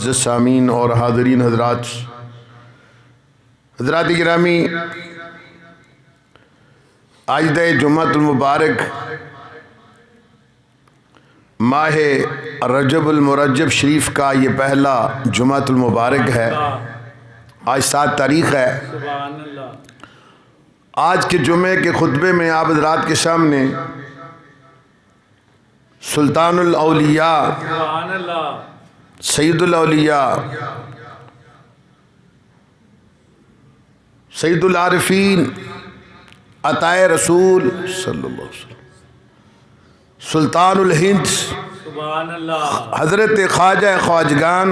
معزز سامعین اور حاضرین حضرات گرامی، آج دہ جمعۃ المبارک ماہ رجب المرجب شریف کا یہ پہلا جمعۃ المبارک ہے۔ آج 7 تاریخ ہے۔ آج کے جمعے کے خطبے میں آپ حضرات کے سامنے سلطان الاولیاء، سید الاولیاء، سید العارفین، عطائے رسول صلی اللہ علیہ وسلم، سلطان الہند حضرت خواجہ خواجگان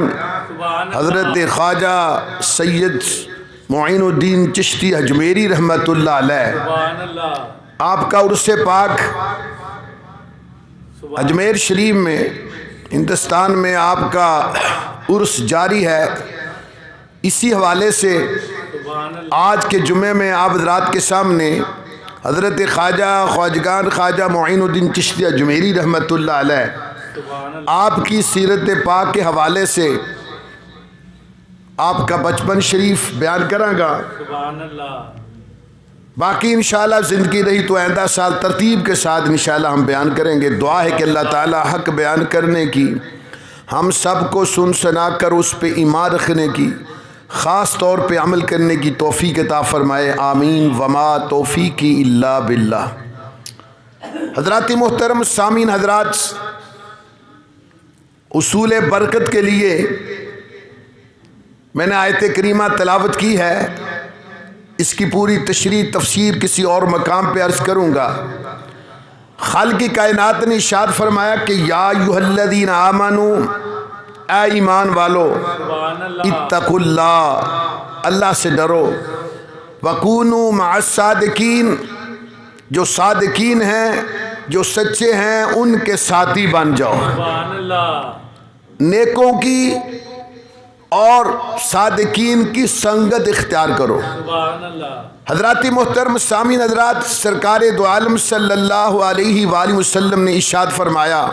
حضرت خواجہ سید معین الدین چشتی اجمیری رحمۃ اللہ علیہ، آپ کا عرس پاک اجمیر شریف میں ہندوستان میں آپ کا عرس جاری ہے۔ اسی حوالے سے آج کے جمعے میں آپ حضرات کے سامنے حضرت خواجہ خواجگان خواجہ معین الدین چشتی اجمیری رحمۃ اللہ علیہ، آپ کی سیرت پاک کے حوالے سے آپ کا بچپن شریف بیان کراں گا۔ باقی انشاءاللہ زندگی رہی تو آئندہ سال ترتیب کے ساتھ انشاءاللہ ہم بیان کریں گے۔ دعا ہے کہ اللہ تعالی حق بیان کرنے کی، ہم سب کو سن سنا کر اس پہ ایمان رکھنے کی، خاص طور پہ عمل کرنے کی توفیق عطا فرمائے، آمین۔ وما توفیقی الا باللہ۔ حضرات محترم سامعین حضرات، اصول برکت کے لیے میں نے آیت کریمہ تلاوت کی ہے، اس کی پوری تشریح تفسیر کسی اور مقام پہ عرض کروں گا۔ خالق کائنات نے ارشاد فرمایا کہ یا ایھا الذین آمنوا، اے ایمان والو، اتقوا اللہ، اللہ سے ڈرو، وکونوا مع الصادقین، جو صادقین ہیں، جو سچے ہیں، ان کے ساتھی بن جاؤ، نیکوں کی اور صادقین کی سنگت اختیار کرو۔ حضرات محترم سامعین حضرات، سرکار دو عالم صلی اللہ علیہ وآلہ وسلم نے ارشاد فرمایا،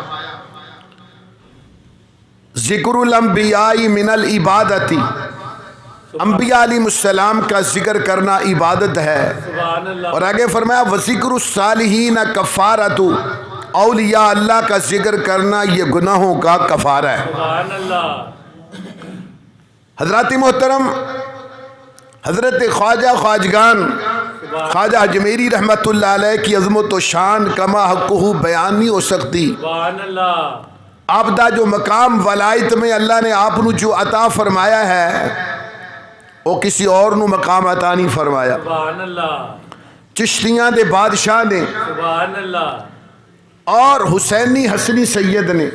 ذکر الانبیاء من العبادت، انبیاء علیہ السلام کا ذکر کرنا عبادت ہے۔ اور آگے فرمایا وذکر الصالحین کفارۃ، اولیاء اللہ کا ذکر کرنا یہ گناہوں کا کفارہ ہے۔ حضرات محترم، حضرت خواجہ خواجگان خواجہ اجمیری رحمت اللہ علیہ کی عظمت و شان کما حقہ بیان نہیں ہو سکتی۔ آپ دا جو مقام ولایت میں اللہ نے آپ نو جو عطا فرمایا ہے، وہ کسی اور نو مقام عطا نہیں فرمایا۔ چشتیاں دے بادشاہ نے اور حسینی حسنی سید نے،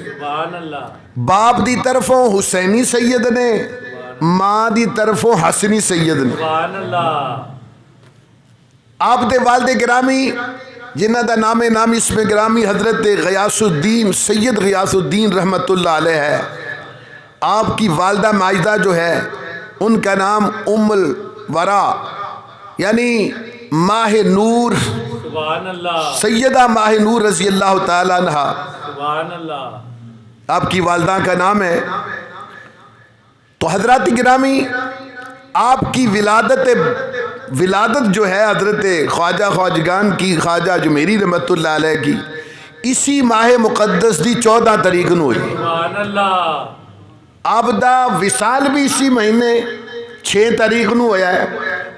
باپ دی طرفوں حسینی سید نے، ماں دی طرفوں حسنی سید نے۔ آپ دے والد گرامی جنہ دا نام اسم گرامی حضرت غیاث الدین سید غیاث الدین رحمت اللہ علیہ ہے، آپ کی والدہ ماجدہ جو ہے ان کا نام ام الورا یعنی ماہ نور، سیدہ ماہ نور رضی اللہ تعالیٰ عنہ آپ کی والدہ کا نام ہے۔ تو حضرات گرامی، آپ کی ولادت جو ہے حضرت خواجہ خواجگان کی خواجہ اجمیری رحمت اللہ علیہ کی اسی ماہ مقدس دی 14 تاریخ نو ہوئی۔ آپ دا وصال بھی اسی مہینے 6 تاریخ نو ہویا ہے،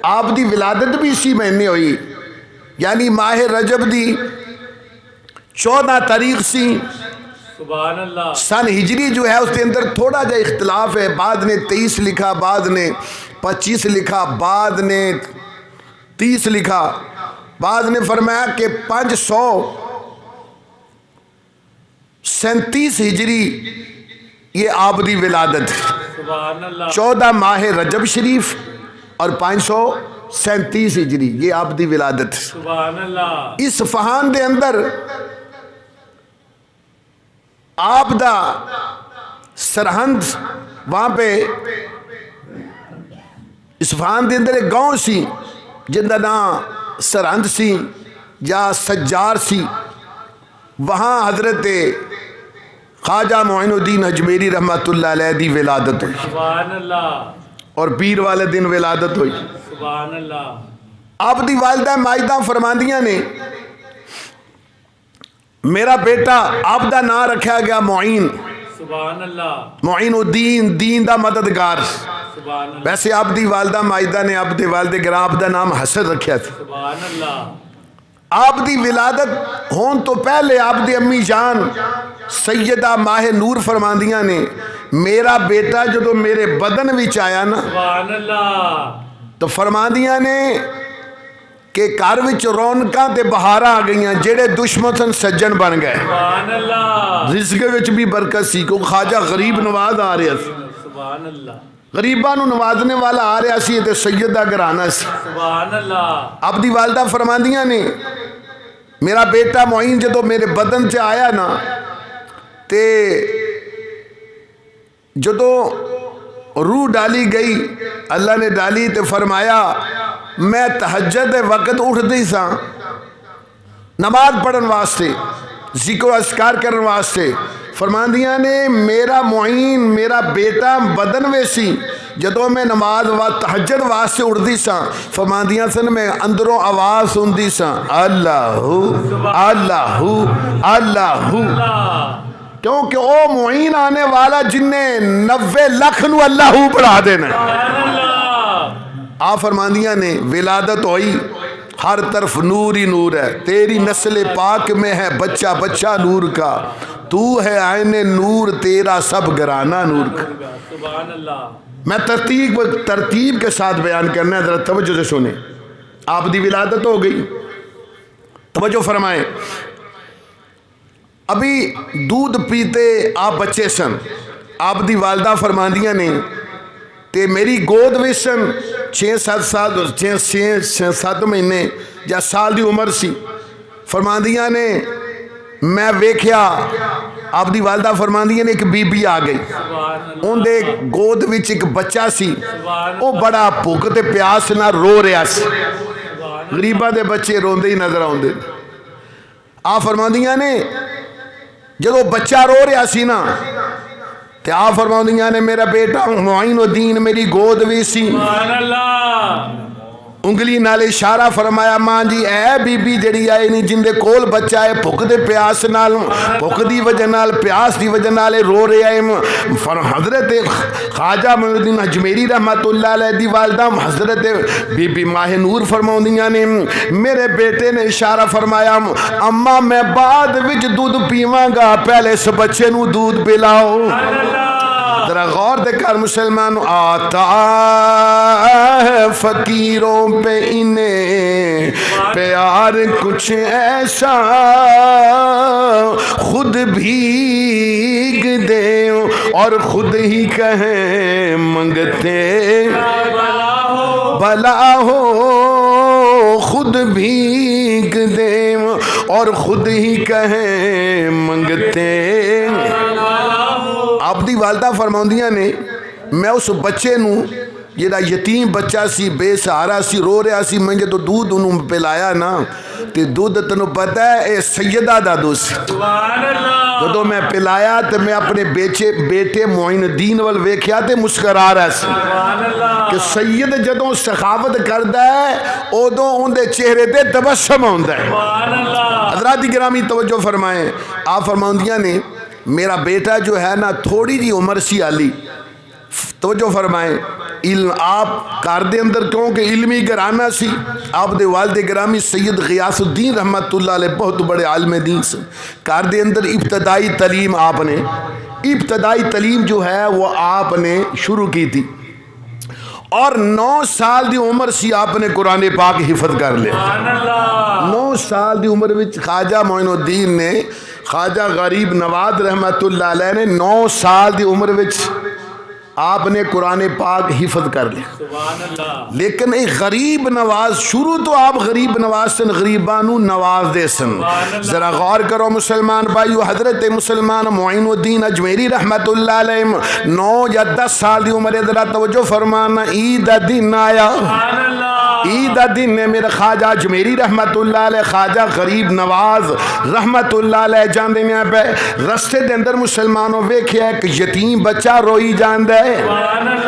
آپ دی ولادت بھی اسی مہینے ہوئی، یعنی ماہ رجب دی 14 تاریخ سی۔ سبحان اللہ۔ سن ہجری جو ہے اس کے اندر تھوڑا جا اختلاف ہے، بعد نے 23 لکھا، بعد نے 25 لکھا، بعد نے 30 لکھا، بعد نے فرمایا کہ 537 ہجری یہ آپ دی ولادت ہے، 14 ماہ رجب شریف اور 537 ہجری یہ آپ دی ولادت ہے۔ اس فہان دے اندر آپ دا سرہند، وہاں پہ اصفہان دے اندر ایک گاؤں سی جن دا نام سرہند سی یا سجار سی، وہاں حضرت خواجہ معین الدین اجمیری رحمت اللہ علیہ دی ولادت ہوئی سبحان اللہ اور پیر والے دن ولادت ہوئی. سبحان اللہ آپ دی والدہ ماجدہ فرماندیاں نے میرا بیٹا آپ دا نام رکھا گیا معین. سبحان اللہ معین الدین دین دا مددگار. سبحان اللہ ویسے آپ دی والدہ ماجدہ نے آپ دے والد گراں آپ دا نام حسن رکھیا تھا. سبحان اللہ آپ دی ولادت ہون تو پہلے آپ دی امی جان سیدہ ماہ نور فرماندیاں نے میرا بیٹا جدو میرے بدن وچ آیا نا سبحان اللہ تو فرماندیاں نے کہ گھر وچ رونقاں تے بہاراں آ گئیاں جڑے دشمن سن سجن بن گئے. سبحان اللہ رزق وچ بھی برکت سی کو خواجہ غریب نواز آ رہا سی. سبحان اللہ غریباں نو نوازنے والا آ رہا سی تے سیدہ گھرانہ سی. سبحان اللہ آپ دی والدہ فرماندیاں نے میرا بیٹا معین جدو میرے بدن چ آیا نا تے جدو روح ڈالی گئی اللہ نے ڈالی تے فرمایا میں تہجد وقت اٹھ دی سا نماز پڑھن واسطے ذکر و اذکار کرن واسطے. فرماندیاں نے میرا معین میرا بیٹا بدن ویسی جدو میں نماز تہجد واسطے اٹھدی سا فرماندیاں سن میں اندروں آواز سندی سا اللہ اللہ اللہ کیونکہ او معین آنے والا جن نے 90 لاکھ نو اللہ پڑھا دینا. آپ فرماندیاں نے ولادت ہوئی ہر طرف نور ہی نور ہے. تیری نسل پاک میں ہے بچہ بچہ نور کا تو ہے عین نور تیرا سب گھرانہ نور کا. سبحان اللہ میں ترتیب کے ساتھ بیان کرنا ہے ذرا توجہ سے سنیں. آپ دی ولادت ہو گئی توجہ فرمائیں. ابھی دودھ پیتے آپ بچے سن آپ دی والدہ فرماندیاں نے تے میری گود ویسن 6-7 مہینے یا سال دی عمر سی. فرماندیاں نے میں ویکھیا آپ دی والدہ فرماندیاں نے ایک بی بی آ گئی ان دے گود وچ ایک بچہ سی وہ بڑا بھوک تے پیاس نہ رو رہا سی. غریباں دے بچے روندے ہی نظر آوندے. آپ فرماندیاں نے جدو بچہ رو رہا سی نا تے آپ فرماندیاں نے میرا بیٹا معین الدین میری گود وی سی. سبحان اللہ انگلی نال اشارہ فرمایا ماں جی اے بی بی جڑی آئے نہیں جن دے کول بچہ ہے بھوک دے پیاس نال بھوک دی وجہ نال پیاس دی وجہ نال رو رہے ہیں. حضرت خواجہ معین الدین اجمیری رحمت اللہ علیہ دی والدہ حضرت بی بی ماہ نور فرماؤندیاں نے میرے بیٹے نے اشارہ فرمایا اماں میں بعد وچ دودھ پیواں گا پہلے اس بچے نو دودھ پلاؤ. ذرا غور دے کر مسلمان آتا ہے فقیروں پہ انہیں پیار کچھ ایسا خود بھیگ دے اور خود ہی کہیں منگتے بھلا ہو خود بھیگ دے اور خود ہی کہیں منگتے. آپ دی والدہ فرماؤندیاں نے میں اس بچے نو جیڑا یتیم بچہ سی بے سہارا سی رو رہا سی میں جدو دودھ انہوں پلایا نا تے دودھ تنو پتہ ہے اے سیدہ دا دودھ سی. جدو میں پلایا تے میں اپنے بیٹے معین الدین وال ویکھیا تے مسکرا رہا سی کہ سید جدوں سخاوت کردا ہے اودوں ان دے چہرے تے تبسم ہوندا ہے. حضرات گرامی توجہ فرمائیں. آپ فرماؤندیاں نے میرا بیٹا جو ہے نا تھوڑی جی عمر سی آلی توجہ فرمائیں آپ کار دے اندر کیونکہ علمی گھرانہ سی آپ دے والد گرامی سید غیاث الدین رحمت اللہ علیہ بہت بڑے عالم دین سے کار دے اندر ابتدائی تعلیم جو ہے وہ آپ نے شروع کی تھی اور 9 سال دی عمر سی آپ نے قرآن پاک حفظ کر لیا. 9 سال دی عمر وچ خواجہ معین الدین نے خواجہ غریب نواز رحمت اللہ علیہ نے 9 سال دی عمر وچ آپ نے قرآن پاک حفظ کر لیا. لیکن ایک غریب نواز شروع تو آپ غریب نواز سن غریبانو نواز دے سن. ذرا غور کرو مسلمان بھائیو حضرت مسلمان معین الدین اجمیری رحمت اللہ علیہ 9 یا 10 سال دی عمر ذرا توجہ فرمانا عید دن آیا عید دن نے میرا خواجہ اجمیری رحمت اللہ علیہ خواجہ غریب نواز رحمت اللہ علیہ جاندے میں پہ رستے دے اندر مسلمانوں ویکھیا ایک یتیم بچہ روئی جاندے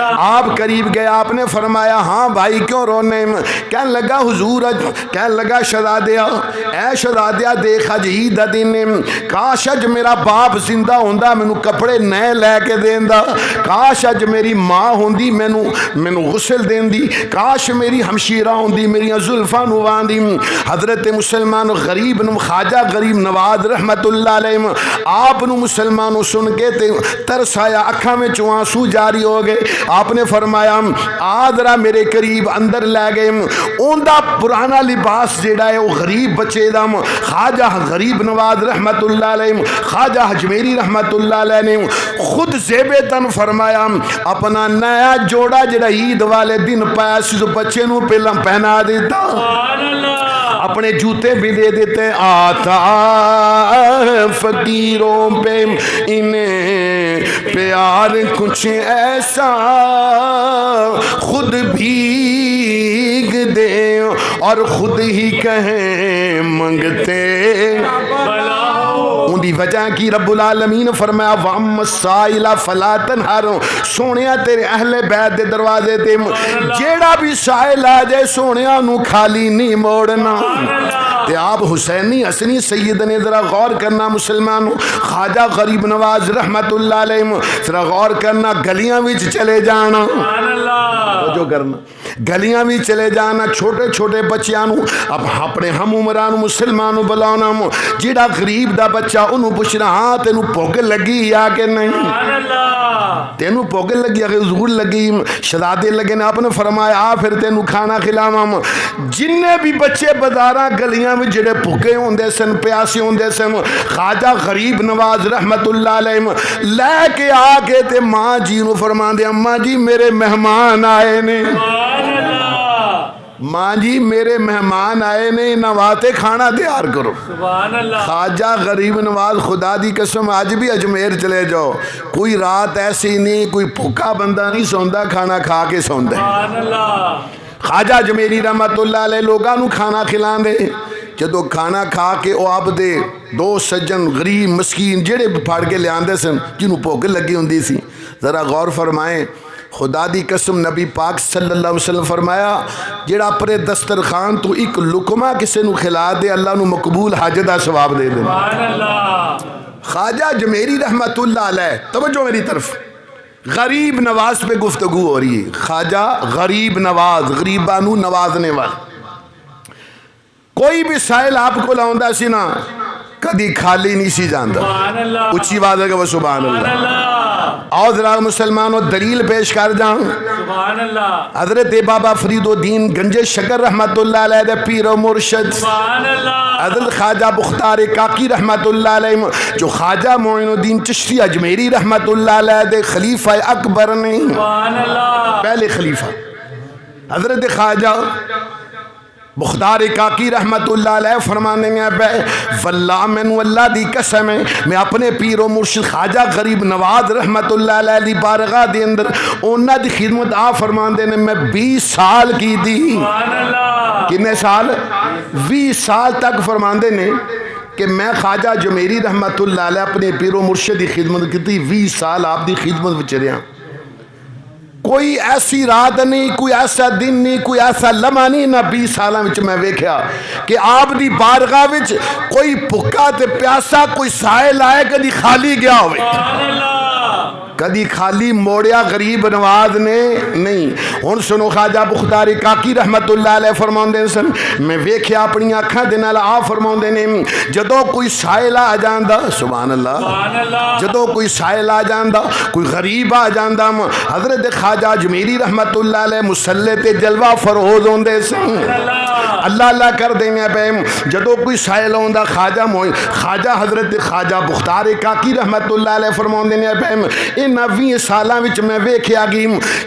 آپ قریب گئے آپ نے فرمایا ہاں بھائی کیوں رونے کہنے لگا حضور کہنے لگا شہزادیا اے شہزادیا دیکھ اج عید دن کاش اج میرا باپ زندہ ہوندا مینوں کپڑے نئے لے کے دیندا کاش اج میری ماں ہوندی مینوں غسل دیندی کاش میری ہمشیرہ ہوندی میری زلفاں نو واندی حضرت مسلمان غریب خواجہ غریب نواز رحمت اللہ علیہ آپ نو مسلمانوں سن کے ترس آیا اکھاں میں آنسو جاری ہو گئے آپ نے فرمایا آدرا میرے قریب اندر لے گئے اوندا پرانا لباس جیڑا ہے وہ غریب بچے دا خواجہ غریب نواز رحمت اللہ علیہ خواجہ اجمیری رحمت اللہ علیہ نے خود زیب تن فرمایا اپنا نیا جوڑا جڑا عید والے دن پایا سی بچے نو پہلا پہنا دیتا اپنے جوتے بھی دے دیتے آتا فقیروں پہ انہیں پیار کچھ ایسا خود بھیگ دے اور خود ہی کہیں منگتے ان دی وجہ کی رب العالمین فرمایا وَأَمَّا السَّائِلَ فَلَا تَنْهَرْ سونیا تیرے اہل بیت دے دروازے تے جیڑا بھی سائل آ جائے سونیا نو خالی نہیں موڑنا تے آپ حسینی حسنی سید نے ذرا غور کرنا مسلمانوں خواجہ غریب نواز رحمت اللہ علیہ ذرا غور کرنا گلیاں وچ چلے جانا جو کرنا گلیاں بھی چلے جانا چھوٹے چھوٹے بچیاں اب اپنے ہم عمران مسلمانوں بلانا جیڑا غریب دا بچہ انہوں پوچھنا ہاں تینوں پوگ لگی یا کہ نہیں تینوں پوگ لگی اگر حضور لگی شہزادے لگے نے آپ نے فرمایا پھر تینوں کھانا کھلاواں جننے بھی بچے بازاراں گلیاں میں جڑے بھوکے ہوندے سن پیاسے ہوندے سن خواجہ غریب نواز رحمت اللہ علیہ لے کے آ کے تے ماں جی نو فرماندے اماں جی میرے مہمان آئے نے ماں جی میرے مہمان آئے نے نواتے کھانا تیار کرو خواجہ غریب نواز خدا دی قسم آج بھی اجمیر چلے جاؤ کوئی رات ایسی نہیں کوئی بھوکا بندہ نہیں سوندا کھانا کھا کے سوندا خواجہ اجمیری رحمت اللہ علیہ لوگاں نو کھانا کھلان دے جدو کھانا کھا کے او آپ دے دو سجن غریب مسکین جڑے پھاڑ کے لے آندے سن جنہوں بھوک لگی ہوندی سی ذرا غور فرمائیں خدا دی قسم نبی پاک صلی اللہ علیہ وسلم فرمایا جڑا پرے دسترخوان تو ایک لقمہ کسے نو کھلا دے اللہ نو مقبول حاجت دا ثواب دے دے خواجہ اجمیری رحمت اللہ علیہ توجہ میری طرف غریب نواز پہ گفتگو ہو رہی ہے خواجہ غریب نواز غریبانو نوازنے والا کوئی بھی سائل آپ کو لاؤندا سی نا کدی خالی نہیں سی جاندا اچھی بات ہے کہ وہ سبحان اللہ اور ذرا مسلمانوں دلیل پیش کر جاؤں حضرت بابا فرید الدین گنج شکر رحمت اللہ علیہ دے پیر و مرشد حضرت خواجہ بختار کاکی رحمت اللہ علیہ جو خواجہ معین الدین چشتی اجمیری رحمت اللہ علیہ دے خلیفہ اکبر نے پہلے خلیفہ حضرت خواجہ بختار کاکی رحمت اللہ علیہ فرمانے میں واللہ من واللہ دی قسم ہے میں اپنے پیر و مرشد خواجہ غریب نواز رحمت اللہ علیہ دی بارگاہ دے اندر انہاں دی خدمت آپ فرمان دینے میں 20 سال کی دی کتنے سال 20 سال تک فرمان دینے کہ میں خواجہ اجمیری رحمت اللہ علیہ اپنے پیر و مرشد دی خدمت کی 20 سال آپ دی خدمت وچریاں کوئی ایسی رات نہیں کوئی ایسا دن نہیں کوئی ایسا لمحہ نہیں نہ 20 سالاں وچ میں ویکھیا کہ آپ دی بارگاہ وچ کوئی بھکا تے پیاسا کوئی سائل آئے کدی خالی گیا ہوئے کدی خالی موڑیا غریب نواز نے نہیں ہن سنو خواجہ بختار کاکی رحمت اللہ علیہ فرماندے سن میں ویکھیا اپنی اکھاں دے نال آ فرماندے نے جدوں کوئی سائل آ جاندا سبحان اللہ جدوں کوئی سائل آ جاندا کوئی غریب آ جاندا حضرت خواجہ اجمیری رحمت اللہ علیہ مصلی تے جلوہ فروز ہوندے سن اللہ اللہ کر دینے پہ جدو کوئی سائل ہوندا خواجہ حضرت خواجہ بختار کاکی رحمت اللہ علیہ فرماؤں دینے پہ ان 20 سالاں وچ میں ویکھیا گی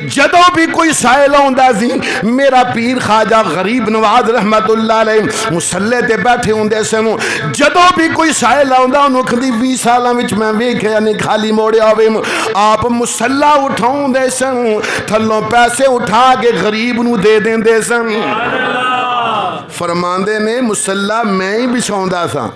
جدو بھی کوئی سائل ہوندا سی میرا پیر خواجہ غریب نواز رحمت اللہ علیہ مسلح تے بیٹھے ہوندے سن جدو بھی کوئی سائل ہوندا انہوں کھدی 20 سالاں وچ میں ویکھیا نہیں خالی موڑیا ہوئے آپ مسلح اٹھاؤں دے سن تھلوں پیسے اٹھا کے غریب نو دے دیں دے سن فرماندے نے مسلح میں ہی بچھاؤں سا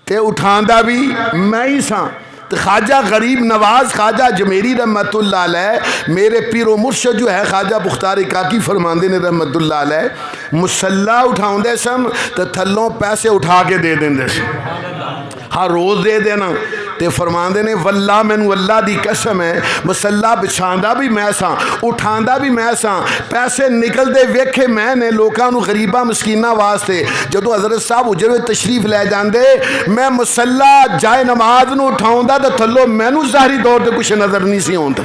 تے اٹھاندہ بھی میں ہی سا خواجہ غریب نواز خواجہ جمیری رحمت اللہ علیہ میرے پیر و مرشد جو ہے خواجہ بختار کاکی فرماندے نے رحمت اللہ علیہ مسلح اٹھاؤں دے سن تے تھلوں پیسے اٹھا کے دے دیں دے سن ہر روز دے دینا تے فرماندے نے واللہ مینو اللہ دی قسم ہے مسلح بچھاندہ بھی میں سا اٹھاندہ بھی میں سا پیسے نکل دے ویکھے میں نے لوکاں غریبہ مسکینہ واسطے جدو حضرت صاحب اجرے تشریف لے جاندے میں مسلح جائے نماز نو اٹھاؤں دا تو تھلو میں نو ظاہری دور دے کچھ نظر نہیں سی ہوندہ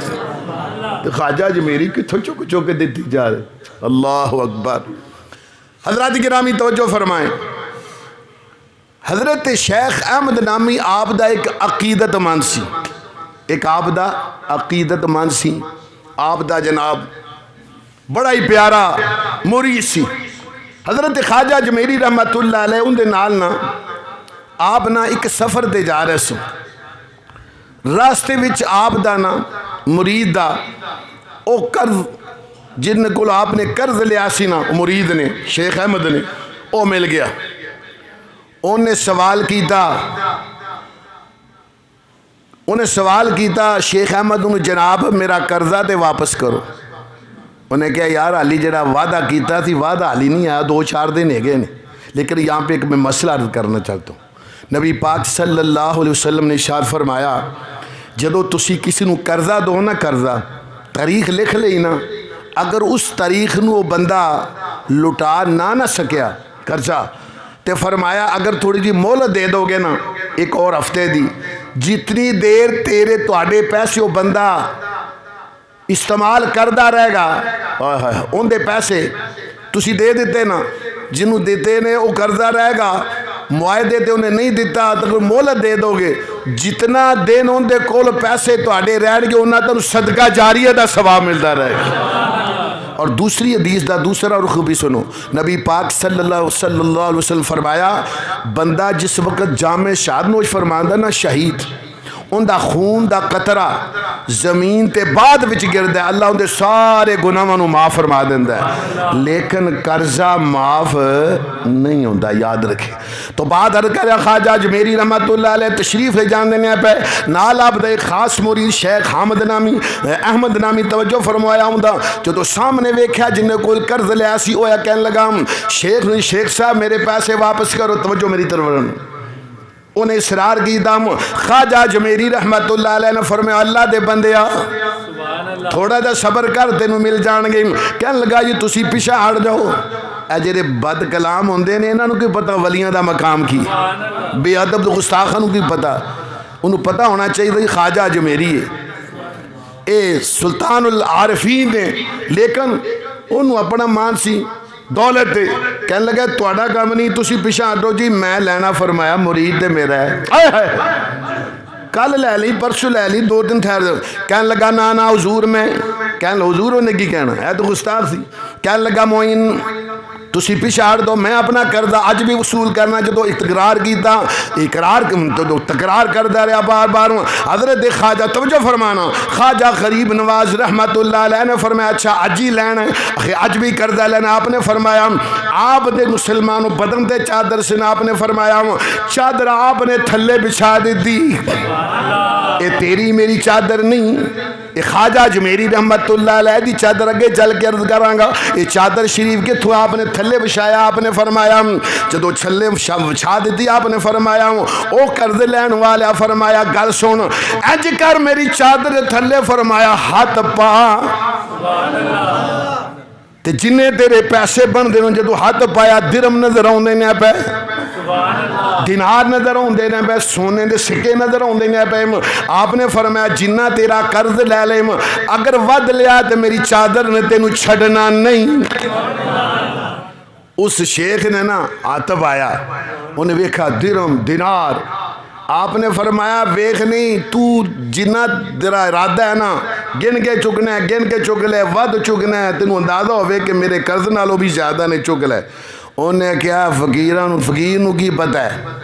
خواجہ جی میری کتھو چوک چوکے دیتی جا رہے اللہ اکبر حضرات گرامی توجہ فرمائیں حضرت شیخ احمد نامی آپ دا ایک عقیدت مند سی ایک آپ دا عقیدت مند سی آپ دا جناب بڑا ہی پیارا مرید سی حضرت خواجہ جمیری رحمت اللہ علیہ ان دے نال نا آپ نا ایک سفر دے جا رہے سو راستے وچ آپ دا نا مرید دا او قرض جن کو آپ نے قرض لیا سی نا مرید نے شیخ احمد نے او مل گیا انہیں سوال کیتا شیخ احمد انہوں جناب میرا قرضہ تے واپس کرو انہیں کہا یار علی جڑا وعدہ کیتا تھی وعدہ علی نہیں آیا 2-4 دن ہے گئے نہیں لیکن یہاں پہ ایک میں مسئلہ عرض کرنا چاہتا ہوں نبی پاک صلی اللہ علیہ وسلم نے ارشاد فرمایا جدو تسی کسی نو قرضہ دو نا قرضہ تاریخ لکھ لئی نا اگر اس تاریخ نو وہ بندہ لٹا نہ سکیا قرضہ تے فرمایا اگر تھوڑی جی مہلت دے دو گے نا ایک اور ہفتے دی جتنی دیر تیرے تواڈے پیسے وہ بندہ استعمال کردہ رہے گا ان دے پیسے تسی دے دیتے نا جنہوں دیتے نے وہ قرضہ رہے گا معاہدے تے انہیں نہیں دیتا تو مہلت دے دو گے جتنا دن ان دے کول پیسے تواڈے رہن گے انہاں تانوں صدقہ جاریہ دا ثواب ملتا رہے گا اور دوسری حدیث دا دوسرا رخ بھی سنو نبی پاک صلی اللہ علیہ وسلم فرمایا بندہ جس وقت جامع شہادت نوش فرماندہ نا شہید ان دا خون دا قطرہ زمین تے بعد وچ گردہ اللہ ان دے سارے گناہاں نو معاف فرما دیندہ ہے لیکن قرضہ معاف نہیں ہوندہ یاد رکھے تو بعد عرض کریا خواجہ جمیری رحمت اللہ علیہ تشریف لے جان دینے پہ نال آپ دا ایک خاص مرید شیخ احمد نامی توجہ فرمایا ہوندہ جو تو سامنے ویکھیا جنہیں کوئی قرض لیا سی اویا کہنے لگا شیخ صاحب میرے پیسے واپس کرو توجہ میری طرف انہیں اصرار کی دم خواجہ جمیری رحمت اللہ علیہ نے فرمایا اللہ دے بندیا تھوڑا دا صبر کر تینوں مل جان گے کہنے لگا یہ تسی پیچھے ہٹ جاؤ اے جڑے بد کلام ہوندے نے انہاں نوں کی پتہ ولیاں دا مقام کی بے ادب تے گستاخاں نوں کی پتہ انہوں پتہ ہونا چاہیے خواجہ جمیری ہے اے سلطان العارفین نے لیکن انہوں اپنا مان سی دولت دے کہنے لگا توڑا کام نہیں تسی پیچھے ہٹو جی میں لینا فرمایا مرید دے میرا ہے کل لے لی پرسوں لے لی 2 دن ٹھہر کہنے لگا نا حضور میں کہنے لگا حضور ہونے کی کہنا ہے تو گستاخ سی کہنے لگا معین تسی پیچھے ہٹ دو میں اپنا قرضہ اج بھی وصول کرنا جدو اقرار کیتا تکرار کردا رہا بار بار حضرت خواجہ توجہ فرمانا خواجہ غریب نواز رحمت اللہ علیہ نے فرمایا اچھا اج ہی لینا ہے اج بھی قرضہ لینا آپ نے فرمایا آپ دے مسلمانوں بدن تے چادر سے آپ نے فرمایا چادر آپ نے تھلے بچھا دی اے تیری میری چادر نہیں اے خواجہ جمیری رحمت اللہ علیہ دی چادر اگے چل کے عرض کرانگا اے چادر شریف کے تھو آپ نے تھلے بچھایا آپ نے فرمایا جدو چھلے بچھا دیتی آپ نے فرمایا او قرض لین والا فرمایا گل سن اج کر میری چادر تھلے فرمایا ہاتھ پا تے جنہیں تیرے پیسے بن دینے جدو ہاتھ پایا درم نظر آن دینے پہ دینار نظر آن دینے پہ سونے دے سکے نظر آن دینے پہ آپ نے فرمایا جنہ تیرا قرض لے لے اگر ود لیا تو میری چادر نے تینوں چھڑنا نہیں اس شیخ نے نا آتب آیا، انہیں ویکھا درم دینار، آپ نے فرمایا ویکھ نہیں تو جنہ تیرا ارادہ ہے نا گن کے چکنا ہے، گن کے چک لے، ود چکنا ہے، تینوں اندازہ ہوئے کہ میرے قرض نالوں بھی زیادہ نے چک لے۔ انہیں کیا فقیر نو کی پتہ ہے،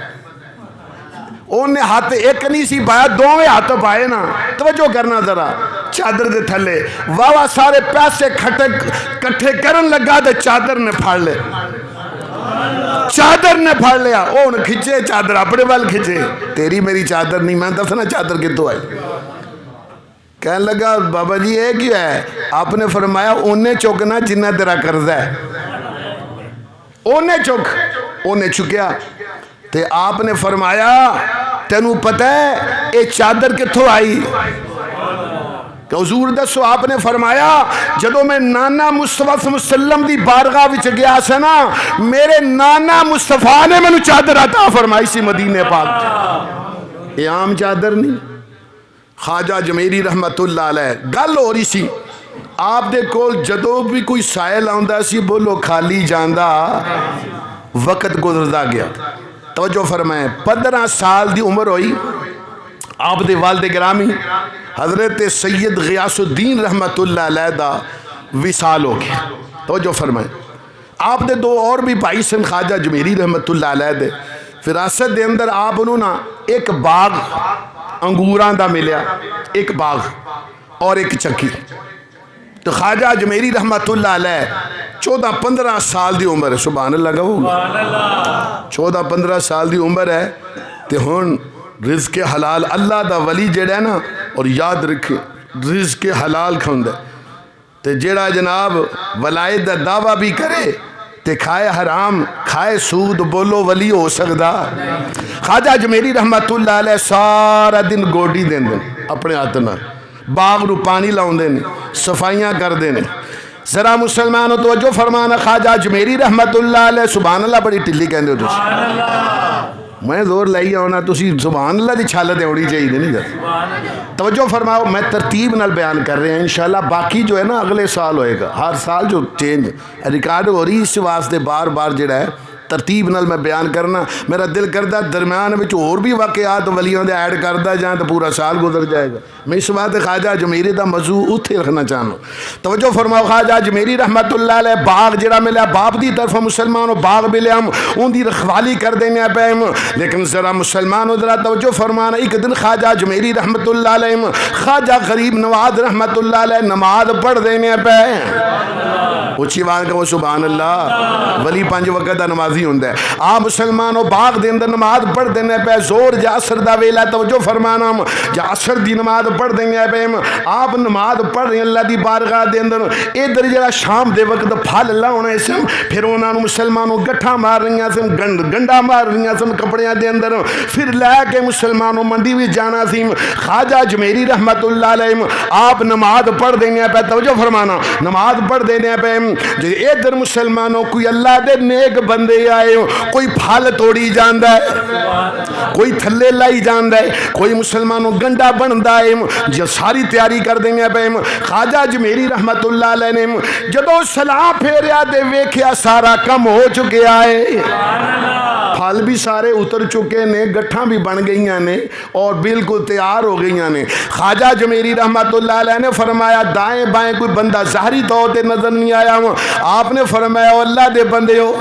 انہیں ہاتھ ایک نہیں سی پایا، دوویں ہاتھ پائے نا۔ توجہ کرنا ذرا، چادر دے تھلے واہ سارے پیسے کٹھے کرن لگا تے چادر نے پھاڑ لے، چادر نے پھاڑ لیا، وہ انہیں کھچے چادر اپنے وال کھچے، تیری میری چادر نہیں، میں دسنا چادر کتوں آئی۔ کہنے لگا بابا جی یہ کیا ہے؟ آپ نے فرمایا انہیں چکنا جنہ تیرا قرض ہے، انہیں چکیا۔ تے آپ نے فرمایا تینوں پتہ ہے یہ چادر کتوں آئی؟ کہ حضور دسو، آپ نے فرمایا جدو میں نانا مصطفیٰ صلی اللہ علیہ وسلم دی بارگاہ وچ گیا سے نا، میرے نانا مصطفیٰ نے میں چادر عطا فرمائی سی مدینے پاک۔ یہ عام چادر نہیں۔ خواجہ جمیری رحمت اللہ علیہ گل ہو رہی سی، آپ دے کول جدو بھی کوئی سائل آندا سی بولو خالی جاندہ، وقت گزردا گیا۔ توجہ فرمائیں، 15 سال دی عمر ہوئی، آپ دے والد گرامی حضرت سید غیاث الدین رحمت اللہ علیہ دا وصال ہو گیا۔ توجہ فرمائیں، آپ دے دو اور بھی بھائی سن خواجہ جمیری رحمت اللہ علیہ دے، فراست دے اندر آپ انہوں نا ایک باغ انگوران دا ملیا، ایک باغ اور ایک چکی۔ تو خواجہ جمیری رحمت اللہ علیہ 14-15 سال دی عمر ہے، سبحان اللہ کہو، 14-15 سال دی عمر ہے، تے ہون رزق حلال اللہ دا ولی جڑا ہے نا، اور یاد رکھے رزق حلال کھوندے، تے جڑا جناب ولایت دا دعویٰ بھی کرے تے کھائے حرام کھائے سود، بولو ولی ہو سکدا؟ خواجہ جمیری رحمت اللہ علیہ سارا دن گوڈی دین دن اپنے ہاتھ نال، باغ نو پانی لاؤں دین، صفائیاں کر دین۔ ذرا مسلمانوں توجہ فرمانا، خواجہ جمیری رحمت اللہ علیہ، سبحان اللہ بڑی ٹلی کہندے ہو تسی، میں زور لئی ہونا تسی سبحان اللہ دی چھالت ہوڑی چاہیے نہیں جاتا۔ توجہ فرماؤ، میں ترتیب نال بیان کر رہے ہیں، انشاءاللہ باقی جو ہے نا اگلے سال ہوئے گا، ہر سال جو چینج ریکارڈ ہو رہی، اس واسطے بار بار جڑا ہے ترتیب نال میں بیان کرنا، میرا دل کردہ درمیان میں اور بھی واقعات ولیوں دے ایڈ کردہ جائیں تو پورا سال گزر جائے گا۔ میں اس بات خواجہ جمیری دا موضوع اتھے رکھنا چاہنا۔ توجہ فرماؤ، خواجہ جمیری رحمت اللہ علیہ باغ جڑا ملیا، باپ دی طرف مسلمانوں باغ ملیا، ہم ان دی رکھوالی کر دینے پہ ہم، لیکن ذرا مسلمانوں ذرا توجہ فرمانا، ایک دن خواجہ جمیری رحمت اللہ علیہ خواجہ غریب نواز رحمت اللہ علیہ نماز پڑھ دینے پہ، اچھی بات کہو سبحان اللہ، ولی 5 وقت دا نمازی ہوندہ ہے۔ آپ مسلمانوں باغ دے اندر نماز پڑھ دینے پہ، زور جاسر دا ویلا، توجہ فرمانا، جاسر دی نماز پڑھ دینے پہ، آپ نماز پڑھ رہے ہیں اللہ دی بارگاہ دے اندر، ادھر جڑا شام دے وقت پھل اللہ ہونا سن، پھر انہاں نوں مسلمانوں گٹھا مار رہی سن، گنڈا مار رہی سن کپڑیاں دے اندر، پھر لے کے مسلمانوں منڈی بھی جانا سی۔ خواجہ جمیری رحمت اللہ علیہ آپ نماز پڑھ دینے پہ، توجہ فرمانا، نماز پڑھ دینے پہ، ادھر مسلمانوں کوئی اللہ دے نیک بندے آئے، کوئی پھل توڑی جاندہ ہے، کوئی تھلے لائی جاندہ ہے، کوئی مسلمانوں گنڈا بندہ ہے، جو ساری تیاری کر دیں گے پہ۔ خواجہ جمیری رحمت اللہ علیہ نے جدو سلام پھیریا دے ویکھیا سارا کم ہو چکے آئے، پھل بھی سارے اتر چکے نے، گٹھاں بھی بن گئی نے اور بالکل تیار ہو گئی نے۔ خواجہ جمیری رحمت اللہ علیہ نے فرمایا دائیں بائیں کوئی بندہ ظاہری طور تے نظر نہیں آیا، آپ نے فرمایا اللہ دے بندے ہو،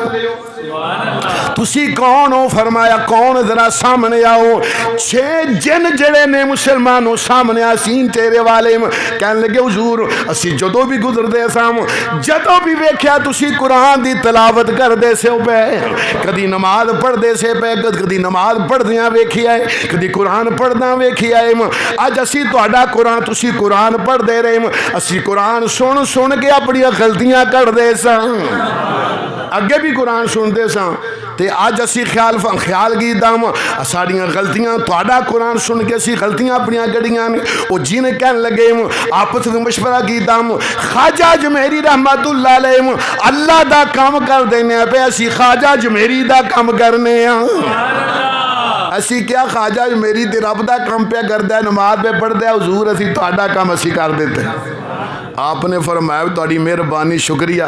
تسی کون ہو؟ فرمایا کون؟ ذرا سامنے آؤ۔ 6 جن جڑے نے مسلمانوں سامنے آسین تیرے والے، کہنے لگے حضور اسی جدو بھی گزر دے سام، جدو بھی ویکھیا تسی قرآن دی تلاوت کر دے سے پہ، کدی نماز پڑھ دے سے پہ، کدی نماز پڑھ دیاں ویکھی آئے، کدی قرآن پڑھ دیاں ویکھی آئے، اج اسی تہاڈا قرآن تسی قرآن پڑھ دے رہے، اسی قرآن سن کے اپنی غلطیاں کر دے ساں، اگے بھی قرآن سن دے ساں، تے آج اسی خیال کی دام ساڑیاں غلطیاں تہاڈا قرآن سن کے اسی غلطیاں اپنیاں گڑیاں نے، وہ جینے کہنے لگے آپس میں مشورہ کی دام، خواجہ جمیری رحمت اللہ علیہ اللہ دا کام کر دینے پہ، اسی خواجہ جمیری دا کام کرنے ہیں، اسی کیا خواجہ میری تے رب دا کام پہ کردا ہے نماز پہ پڑھدا ہے حضور اسی تہاڈا کام اسی کر دیتے آپ نے فرمایا تہاڈی مہربانی شکریہ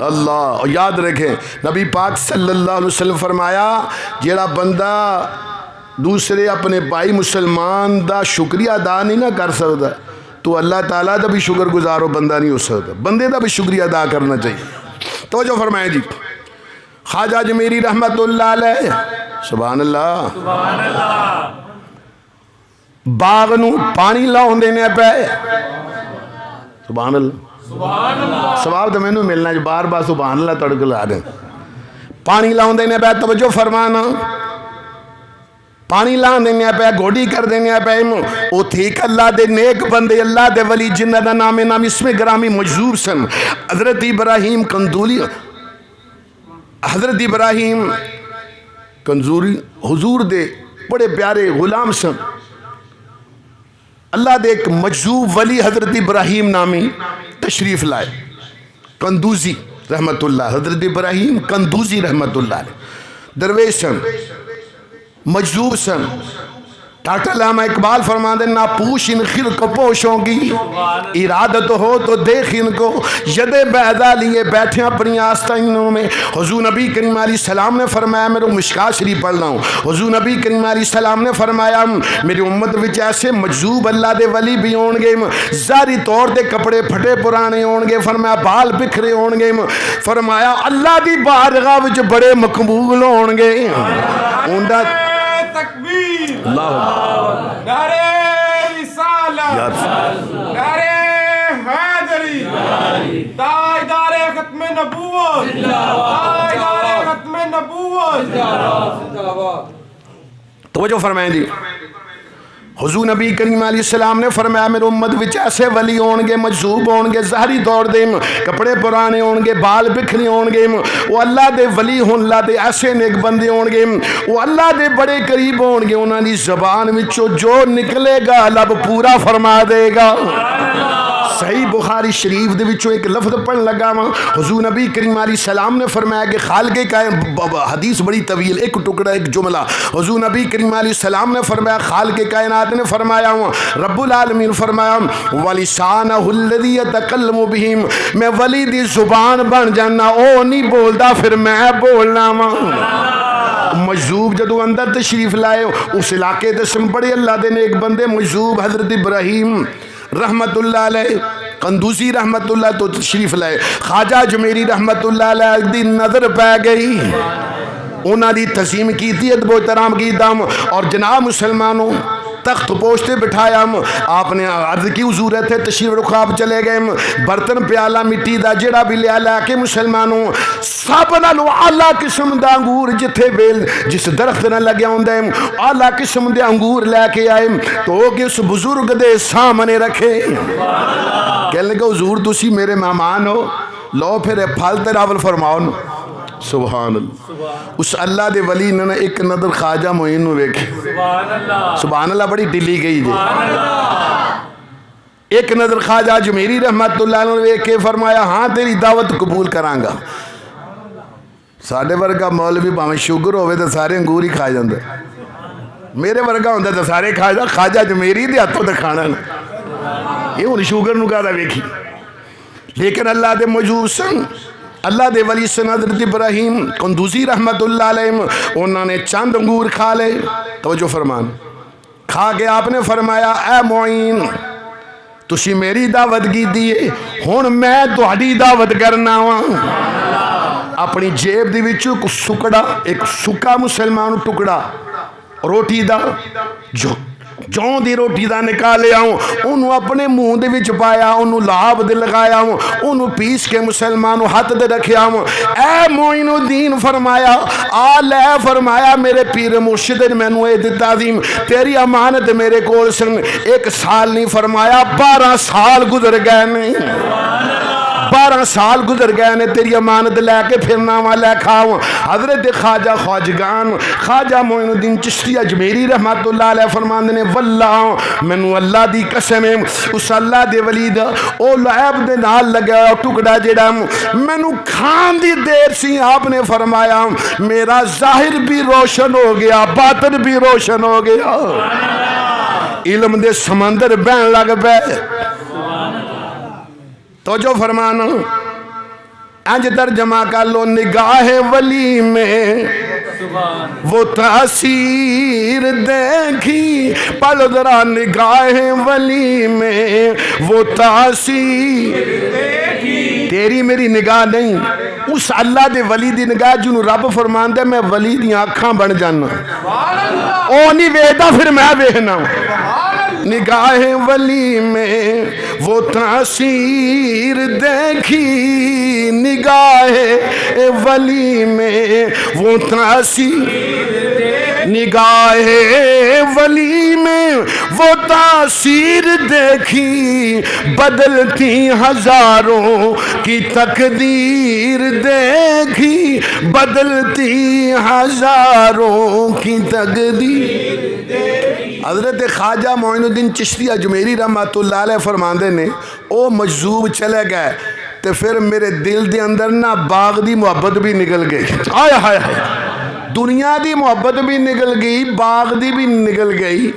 اللہ یاد رکھیں نبی پاک صلی اللہ علیہ وسلم فرمایا جیڑا بندہ دوسرے اپنے بھائی مسلمان دا شکریہ ادا نہیں نہ کر سکتا تو اللہ تعالیٰ دا بھی شکر گزارو بندہ نہیں ہو سکتا بندے دا بھی شکریہ ادا کرنا چاہیے توجہ فرمائیں جی خواجہ اجمیری رحمت اللہ علیہ سبحان اللہ سبحان اللہ باغ نو پانی لاؤں دینے پہ سبحان اللہ سبحان اللہ سواب تو مینوں ملنا جو بار بار سبحان اللہ تڑک لا دیں پانی لاؤں دینے پہ توجہ فرمانا پانی لان دینے پہ گوڑی کر دینے پہ او تھیک اللہ دے نیک بندے اللہ دے ولی جنہ دا نام اسم گرامی مجذوب سن حضرت ابراہیم کندولی حضرت ابراہیم کنزوری حضور دے بڑے پیارے غلام سن اللہ دے ایک مجذوب ولی حضرت ابراہیم نامی تشریف لائے کندوزی رحمت اللہ حضرت ابراہیم کندوزی رحمت اللہ علیہ درویش سن مجذوب سن ڈاکٹر علامہ اقبال فرماتے ہیں ناپوش ان خلق پوشوں کی ارادت ہو تو دیکھ ان کو ید بیضا لیے بیٹھے اپنی آستینوں میں حضور نبی کریم علیہ السلام نے فرمایا میرے مشکات شریف پڑھ رہا ہوں حضور نبی کریم علیہ السلام نے فرمایا میری امت وچ ایسے مجذوب اللہ دے ولی بھی ہون گے ظاہری طور تے کپڑے پھٹے پرانے ہون گے فرمایا بال بکھرے ہون گے فرمایا اللہ دی بارگاہ وچ بڑے مقبول ہون گے اوندا تکبیر اللہ نعرہ رسالت نعرہ حیدری تاجدار ختم نبوت تاجدار ختم نبوت توجہ فرمائیں جی حضور نبی کریم علیہ السلام نے فرمایا میرے امت وچ ایسے ولی ہون گے مجذوب ہون گے ظاہری طور دے کپڑے پرانے ہون گے بال بکھرے ہون گے وہ اللہ دے ولی ہون اللہ دے ایسے نیک بندے ہون گے وہ اللہ دے بڑے قریب ہون گے انہاں دی زبان وچوں جو نکلے گا لب پورا فرما دے گا صحیح بخاری شریف دے وچوں ایک لفظ پڑھن لگا وا حضور نبی کریم علیہ السلام نے فرمایا کہ خالق کائنات حدیث بڑی طویل ایک ٹکڑا ایک جملہ حضور نبی کریم علیہ السلام نے فرمایا خالق کائنات نے فرمایا رب العالمین فرمایا ولسانہ الذی یتکلم بہم میں ولی دی زبان بن جانا او نہیں بولدا پھر میں بولنا وا مجذوب جدو اندر تشریف لائے اس علاقے دے سن بڑے اللہ دے نیک بندے مجذوب حضرت ابراہیم رحمت اللہ علیہ قندوزی رحمت اللہ تو تشریف لائے خواجہ اجمیری رحمت اللہ علیہ دی نظر پہ گئی انہاں دی تسلیم کی تھی ادب و احترام کی دم اور جناب مسلمانوں تخت پوشتے بٹھایا آپ نے عرض کی حضور تھے تشریف رخاب چلے گئے برتن پیالہ مٹی دا جڑا بھی لیا لیا کے مسلمانوں سب نالو اعلیٰ قسم دا انگور جتھے بیل جس درخت نہ لگے ہوندے اعلیٰ قسم دے انگور لے کے آئے تو کہ اس بزرگ دے سامنے رکھے کہنے لگے حضور تسی میرے مہمان ہو لو پھر پھل تے راول فرماؤ سبحان اللہ اس اللہ دے ولی نے ایک نظر خواجہ معین نو ویکھی سبحان اللہ بڑی ڈلی گئی جی ایک نظر خواجہ اجمیری رحمت اللہ نے ویکھے فرمایا ہاں تیری دعوت قبول کرانگا ساڈے ورگا مولوی بھاویں شوگر ہوئے تو سارے انگور ہی کھا جاندے میرے ورگا ہوندا تو سارے کھا جا خواجہ اجمیری دے ہاتھوں تے کھانا یہ ہن شوگر نو کہدا ویکھی لیکن اللہ دے موجود سن اللہ دے ولی سن حضرت ابراہیم قندوزی رحمت اللہ علیہ انہوں نے چند انگور کھا لے توجہ فرمان کھا کے آپ نے فرمایا اے معین تسی میری دعوت کی دیئے ہون میں تہاڈی دعوت کرنا ہوا اپنی جیب دی وچوں ایک سکڑا ایک سکا مسلمان ٹکڑا روٹی دا جون دی روٹی دا نکالے آؤں انہوں اپنے منہ دے وچ پایا انہوں لعاب دے لگایا ہوں انہوں پیس کے مسلمانوں ہاتھ دے رکھیا ہوں اے معین الدین فرمایا آلے فرمایا میرے پیر مرشد میں نے دیتا عظیم تیری امانت میرے کول سن 1 سال نہیں فرمایا 12 سال گزر گئے نہیں 12 سال گزر گئے نے تیری امانت لے کے پھرنا وا لے کھاؤ. حضرت خواجہ خواجگان خواجہ معین الدین چشتی اجمیری رحمت اللہ علیہ فرماندے نے واللہ مینوں اللہ دی قسم ہے اس اللہ دے ولی دا او لعب دے نال لگا ٹکڑا جڑا مینوں کھان دی دیر سی آپ نے فرمایا میرا ظاہر بھی روشن ہو گیا باطن بھی روشن ہو گیا. علم دے سمندر بہن لگ پے. تو جو فرمانا انج ترجمہ کر لو نگاہ ولی میں وہ تاثیر دیکھی. پڑھ ذرا نگاہ ولی میں وہ تاثیر تیری میری نگاہ نہیں اس اللہ دے ولی دی نگاہ جنہوں رب فرماندے میں ولی دی آنکھاں بن جانا او نہیں ویدہ پھر میں ویہنا. نگاہ ولی میں وہ تاثیر دیکھی نگاہ ولی میں وہ تاثیر نگاہ ولی میں وہ تاثیر دیکھی بدلتی ہزاروں کی تقدیر دیکھی بدلتی ہزاروں کی تقدیر. حضرت خواجہ معین الدین چشتی اجمیری رحمت اللہ علیہ فرماندے نے او مجذوب چلے گئے تے پھر میرے دل دے اندر نا باغ دی محبت بھی نکل گئی. آئے ہائے ہائے دنیا دی محبت بھی نکل گئی باغ دی بھی نکل گئی.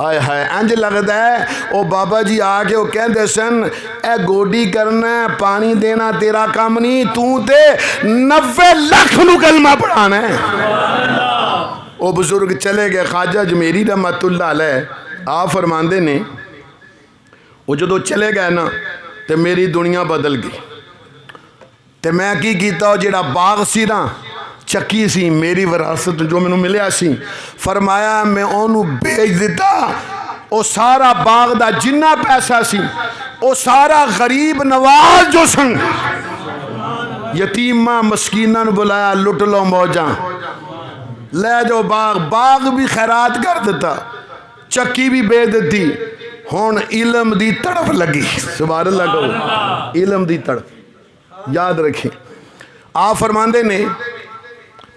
آئے ہائے انج لگتا ہے او بابا جی آ کے وہ کہندے سن اے گوڈی کرنا ہے پانی دینا تیرا کام نہیں تو تے 90 لاکھ نو کلمہ پڑھانا ہے. وہ بزرگ چلے گئے خواجہ اجمیری رحمت اللہ علیہ آپ فرماندے نے وہ جدو چلے گئے نا تے میری دنیا بدل گئی تے میں کی کیتا جڑا باغ سی نا چکی سی میری وراثت جو میں نے ملیا سی فرمایا میں انہوں بیچ دیتا او سارا باغ دا جنہ پیسہ سی او سارا غریب نواز جو سن یتیمہ مسکینہ بلایا لٹ لو موجاں لے جو باغ بھی خیرات کر دیتا چکی بھی بے دیتی. ہون علم دی تڑپ لگی. سبحان اللہ کہو علم دی تڑپ یاد رکھیں. آپ فرماندے نے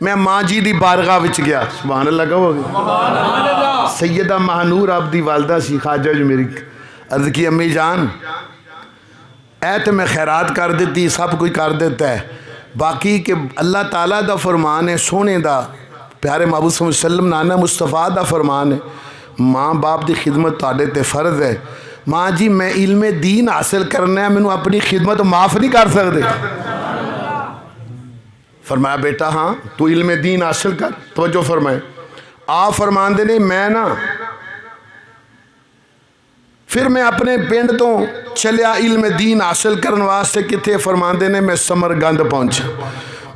میں ماں جی دی بارگاہ وچ گیا. سبحان اللہ کہو سیدہ مہنور آپ دی والدہ سی خواجہ جو میری عرض کی امی جان اے تو میں خیرات کر دیتی سب کوئی کر دیتا ہے باقی کہ اللہ تعالیٰ دا فرمان ہے سونے دا پیارے محبوب صلی اللہ علیہ وسلم نانا مصطفیٰ دا فرمان ہے ماں باپ دی خدمت تاڑے تے فرض ہے. ماں جی میں علم دین حاصل کرنا ہے میں اپنی خدمت معاف نہیں کر سکتے. فرمایا بیٹا ہاں تو علم دین حاصل کر. توجہ فرمائے آپ فرمان دے نہیں میں نا پھر میں اپنے پنڈ تو چلیا علم دین حاصل کرنے واسطے کتھے فرمان دے نے میں سمرگند پہنچا.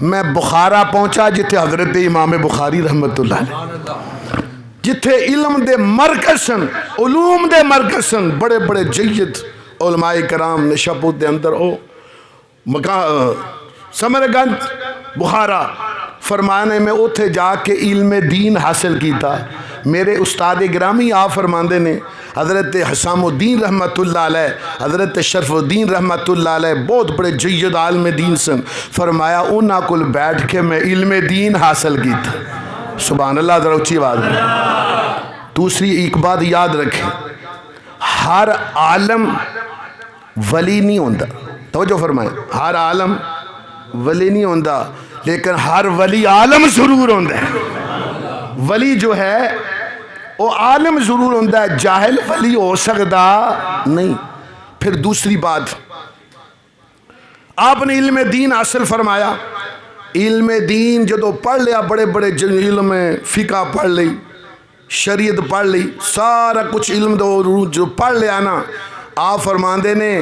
میں بخارا پہنچا جتھے حضرت امام بخاری رحمت اللہ علیہ جتھے علم دے مرکزن علوم دے مرکزن بڑے بڑے جید علماء کرام نشاپور دے اندر او مکان سمرگند بخارا فرمانے میں اتھے جا کے علم دین حاصل کیتا. میرے استاد گرامی آپ فرماندے نے حضرت حسام الدین رحمت اللہ علیہ حضرت شرف الدین رحمت اللہ علیہ بہت بڑے جید عالم دین سن. فرمایا انہاں کل بیٹھ کے میں علم دین حاصل کیتا. سبحان اللہ ذرا اچھی بات. دوسری ایک بات یاد رکھیں ہر عالم ولی نہیں ہوندہ. توجہ فرمائیں ہر عالم ولی نہیں ہوندہ لیکن ہر ولی عالم ضرور ہوندہ ہے. ولی جو ہے وہ عالم ضرور ہوندہ ہے جاہل ولی ہو سکتا نہیں. پھر دوسری بات آپ نے علم دین حاصل فرمایا. علم دین جدو پڑھ لیا بڑے بڑے علم فقہ پڑھ لی شریعت پڑھ لی سارا کچھ علم دو جو پڑھ لیا نا آپ فرماندے نے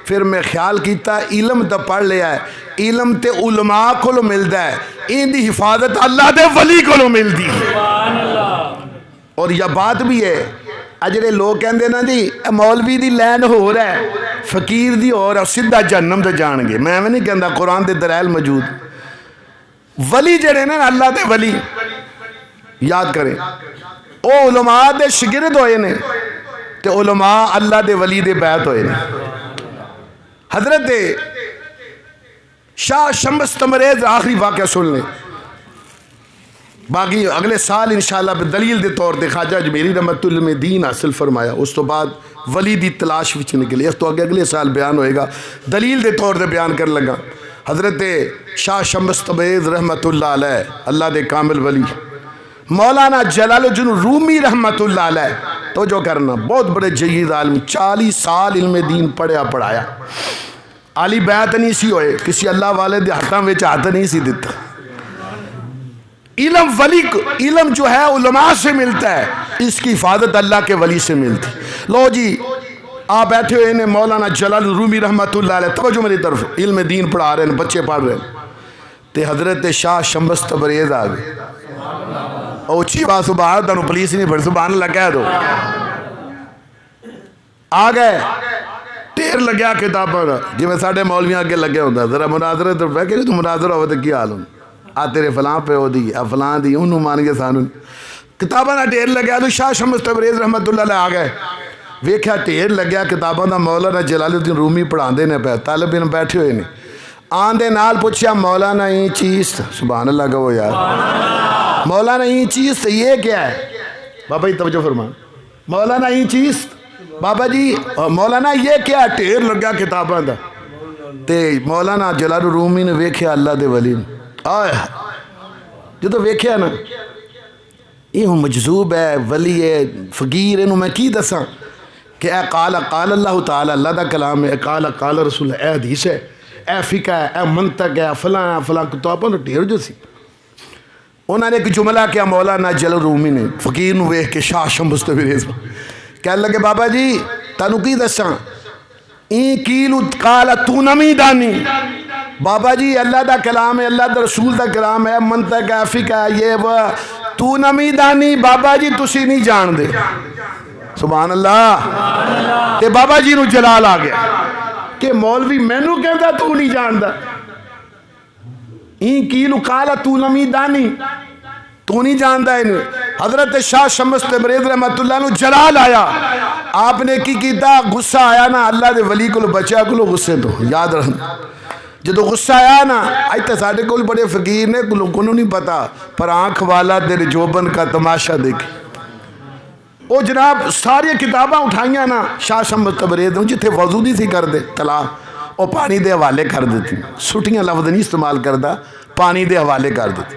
پھر میں خیال کیتا علم تو پڑھ لیا ہے علم تے علماء کو ملتا ہے ان دی حفاظت اللہ دے ولی کو ملتی ہے. اور یہ بات بھی ہے اجڑے لوگ کہندے نا جی مولوی دی لین ہو رہا ہے فقیر دی ہو رہا سیدھا جہنم تے جان گے. میں نہیں کہندا قرآن دے دلائل موجود. ولی جڑے نا اللہ دے ولی یاد کریں او علماء دے شگرد ہوئے نے تے علماء اللہ دے ولی دے بیعت ہوئے نے. حضرت شاہ شمس تبریز آخری واقعہ سن لیں، باقی اگلے سال انشاءاللہ دلیل دے طور تے خواجہ اجمیری رحمت اللہ میں دین حاصل فرمایا، اس تو بعد ولی دی تلاش وچ نکلے، اس تو اگلے سال بیان ہوئے گا، دلیل دے طور تے بیان کر لگا۔ حضرت شاہ شمس تبریز رحمت اللہ علیہ، اللہ دے کامل ولی، مولانا جلال الدین رومی رحمت اللہ علیہ، تو جو کرنا بہت بڑے جید عالم، 40 سال علم دین پڑھیا پڑھایا، عالی بیعت نہیں سی ہوئے، کسی اللہ والے دے ہاتھاں وچ ہاتھ نہیں سی دیتا۔ علم ولی، علم جو ہے علماء سے ملتا ہے، اس کی حفاظت اللہ کے ولی سے ملتی۔ لو جی آپ بیٹھے ہوئے ہیں مولانا جلال رومی رحمت اللہ علیہ، توجہ میری طرف، علم دین پڑھا رہے ہیں، بچے پڑھ رہے ہیں، تے حضرت شاہ شمس تبریز آ گئے، اوچی بات سبحان اللہ، پولیس نہیں پڑھ، سبحان اللہ کہہ دو، آ گئے، ٹیر لگیا کتاباں دا، جی میں ساڑھے مولویاں کے لگے ہوتا، ذرا مناظرہ تو پہ کہ تو مناظرہ ہوتا کی حال ہوں، آ تیرے فلاں پہ ہو دی، آ فلاں دی، انہوں مان کے سانوں، کتاباں دا ٹیر لگیا تو شاہ شمس تبریز رحمت اللہ علیہ آ گئے، ویکھیا ٹیر لگیا کتاباں دا، مولانا جلال الدین رومی پڑھاندے نے پہ، طالب علم بیٹھے ہوئے نے، آن دے نال پوچھیا مولانا یہ چیز، سبحان اللہ کہو یار، مولانا یہ چیز یہ کیا ہے؟ بابا جی توجہ فرما، مولانا یہ چیز، بابا جی مولانا یہ کیا ہے؟ ٹیر لگیا کتاباں دا، تے مولانا جلال رومی نے ویکھیا اللہ دے ولی نے، آئے جو تو ویکھیا نا یہ مجذوب ہے، ولی ہے، فقیر، انہوں میں کی دساں کہ اے قال اللہ تعالی، اللہ دا کلام ہے، اے قال رسول، اے حدیث ہے، اے فقہ ہے، اے منطق ہے، فلاں فلاں کتاباں نے ٹیر جو سی۔ انہوں نے ایک جملہ کیا مولانا جلال رومی نے، فقیر نو ویکھ کے شاہ شمس تبریز کہنے لگے بابا جی تانوں کی دساں این کیلو قال تو نمی دانی، بابا جی اللہ دا کلام ہے، اللہ دا رسول دا کلام ہے، منطق ہے، فقہ ہے، یہ وہ، تو نمی دانی بابا جی تسی نہیں جان دے، سبحان اللہ، تے بابا جی نو جلال آ گیا کہ مولوی مینو کہندا تو نہیں جاندا، این کیلو قال تو نمی دانی، تو نہیں جاندا ہے۔ حضرت شاہ شمس تبریز رحمت اللہ نو جلال آیا، آپ نے کی کیتا، غصہ آیا نا اللہ دے ولی کو بچیا کو غصے تو یاد رکھنا، جدو غصہ آیا نا آئیتے ساڑھے کو بڑے فقیر نے کو نہیں پتا، پر آنکھ والا دیر جوبن کا تماشا دیکھے، وہ جناب ساری کتاباں اٹھائیاں نا شاہ شمس تبریز جتھے وضو نہیں تھی کر دے تلا وہ پانی دے حوالے کر دیتی، سٹیاں لفظ نہیں استعمال کردا، پانی دے حوالے کر دیتی۔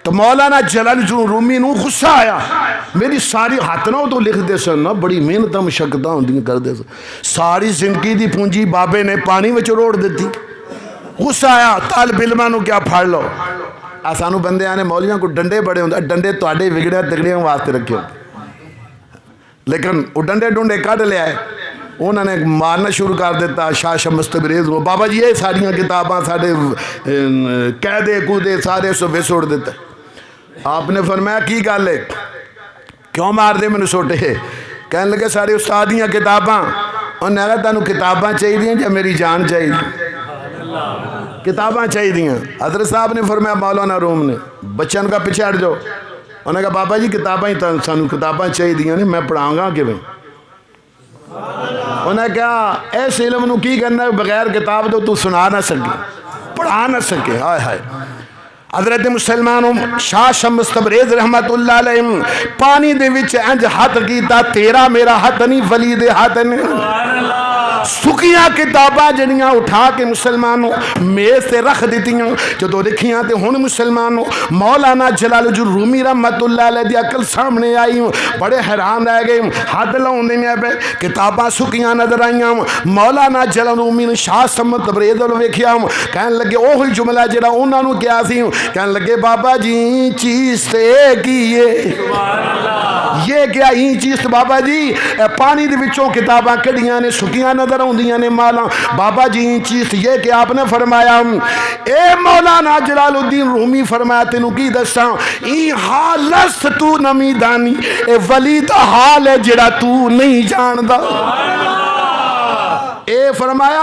تو مولانا جلال رومی نو غصہ آیا، میری ساری ہاتھنا تو لکھ دے سن نا، بڑی محنت مشقتاں ہوندی کر دے سن، ساری زندگی دی پونجی بابے نے پانی وچ روڑ دیتی۔ غصہ آیا طالب علماں نو کیا پھاڑ لو، آسانو بندے آنے مولویاں کو ڈنڈے بڑے ہوندے، ڈنڈے تواڈے وگڑے تگڑیاں واسطے رکھے ہوندے، لیکن وہ ڈنڈے ڈنڈے کٹ لے آئے، انہوں نے مارنا شروع کر دیتا شاہ شمس تبریز کو، بابا جی یہ ساڑیاں کتاباں ساڑھے قیدے کودے سارے صبح سوڑ دیتا۔ آپ نے فرمایا کی گل ہے، کیوں مار دے میں سوٹے؟ کہنے لگے سارے استادیاں کتاباں، انہوں نے کہا تانوں کتاباں چاہیے دیں یا میری جان چاہیے؟ کتاباں چاہیے دیں۔ حضرت صاحب نے فرمایا مولانا روم نے بچن کا پیچھے ہٹ جاؤ، انہوں نے کہا بابا جی کتاباں ہی سانوں کتاباں چاہیے دیں، میں پڑھاؤں گا کہ بھائی، انہوں نے کہا ایس علم نو کی کرنا بغیر کتاب تو سنا نہ سکے، پڑھا نہ سکے۔ ہائے ہائے، حضرت مسلمانوں شاہ شمس تبریز رحمت اللہ علیہ پانی دے وچ انج ہاتھ کیتا، تیرا میرا ہاتھ نہیں ولی دے ہاتھ نہیں، سکیاں کتاباں جنیاں اٹھا کے مسلمانوں میز سے رکھ دیتیاں، جدو رکھیاں تے ہن مسلمانوں مولانا جلال الدین رومی رحمت اللہ علیہ دی عقل سامنے آئی، بڑے حیران رہ گئے، ہاتھ لاؤں دینے پہ کتاباں سکیاں نظر آئیاں، مولانا جلال رومی نے شاہ شمس تبریز نو ویکھیا، کہنے لگے اوہی جملہ جڑا انہاں نو کیا سی، کہنے لگے بابا جی چیز تے کیے، یہ کیا ہی چیز بابا جی، پانی دے وچوں کتاباں کڑیاں نے سکیاں نظر ہوندیاں نے مالا، بابا جی یہ چیز یہ کہ آپ نے فرمایا، اے مولانا جلال الدین رومی فرمایا تینوں کی دساں، ای حالست تو نمی دانی، اے ولی دا حال ہے جڑا تو نہیں جاندا۔ اے فرمایا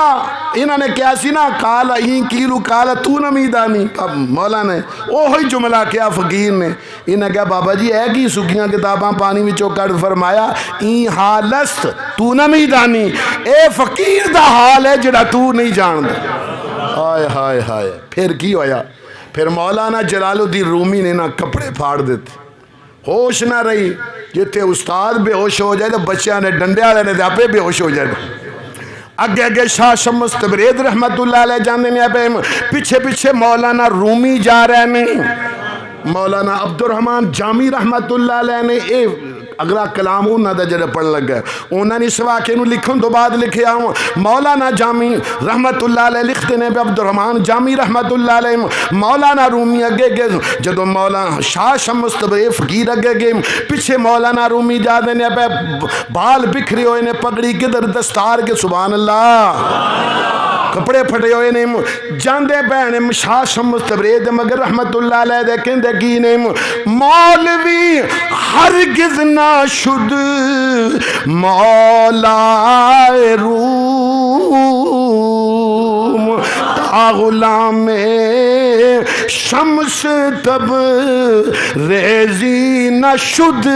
انہوں نے کیا سی نا، کالا این کیلو کالا تو نمی دانی، مولانا نے اوہی جملہ کیا فقیر نے، انہوں نے کہا بابا جی اے کی سکیاں کتاباں پانی میں چوکڑ، فرمایا این حالست تو نمی دانی، اے فقیر دا حال ہے جڑا تو نہیں جاندا۔ ہائے ہائے ہائے پھر کی ہویا پھر مولانا جلال الدین رومی نے نا کپڑے پھاڑ دیتے ہوش نہ رہی جتھے استاد بے ہوش ہو جائے تو بچیاں نے ڈنڈے والے نے آپ بے ہوش ہو جائے اگے اگے شاہ شمس تبریز رحمت اللہ علیہ جانے نے پیچھے پیچھے مولانا رومی جا رہے ہیں مولانا عبد الرحمن جامی رحمت اللہ علیہ نے اے اگلا کلام انہوں نے جڑے پڑھ لگ گئے انہوں نے اس واقعے نو لکھن تو بعد لکھے آؤں مولانا جامی رحمت اللہ علیہ لکھتے ہیں عبد الرحمن جامی رحمت اللہ علیہ مولانا رومی اگے گئے جدو مولانا شاہ شمس تبریز فقیر اگے گئے پیچھے مولانا رومی جا دینے پہ بال بکھرے ہوئے نے پگڑی کدھر دستار کے سبحان اللہ کپڑے پھٹے ہوئے نے جاندے بہن شاہ شمس تبریز مگر رحمت اللہ علیہ دیکھیں دیکھی نے مولوی ہرگز نہ شد مولا روم تا غلام شمس تب ریزی نہ شد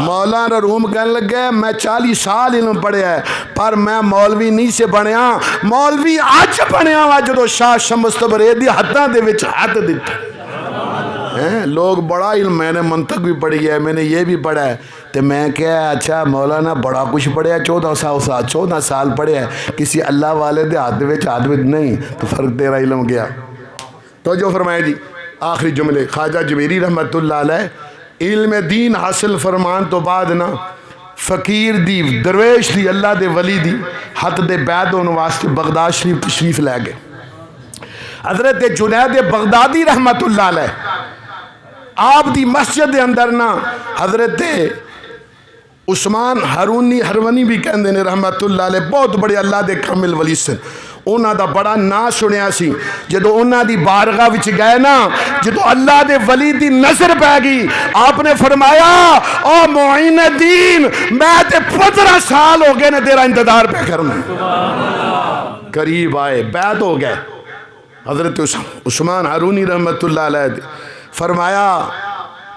مولانا روم کہنے لگے میں 40 سال علم پڑھیا ہے پر میں مولوی نہیں سے بنیا مولوی آج بنیا وا جدو شاہ شمس تبریز دی ہتھاں دے وچ ہاتھ دتا لوگ بڑا علم میں نے منطق بھی پڑھی ہے میں نے یہ بھی پڑھا ہے تو میں کیا اچھا مولانا بڑا کچھ پڑھیا 14 سال پڑھے ہے کسی اللہ والے دے ہاتھ وچ نہیں تو فرق تیرا علم گیا تو جو فرمائے جی آخری جملے خواجہ جویری رحمت اللہ علیہ علم دین حاصل فرمان تو بعد نا فقیر دی درویش دی اللہ دے ولی دی حت دے بیعت ہونے واسطے بغداد شریف تشریف لے گئے حضرت جنید بغدادی رحمت اللہ علیہ آپ دی مسجد دے اندر نا حضرت عثمان ہرونی بھی کہندے نے رحمت اللہ علیہ بہت بڑے اللہ دے کامل ولی سے انہاں دا بڑا نا سنیا سی جدو انہاں دی بارگاہ وچ گئے نا جدو اللہ دے ولی دی نظر پہ گئی آپ نے فرمایا او معین الدین میں تے 15 سال ہو گئے نے تیرا انتظار پہ کرنا قریب آئے بیعت ہو گئے حضرت عثمان ہرونی رحمت اللہ علیہ فرمایا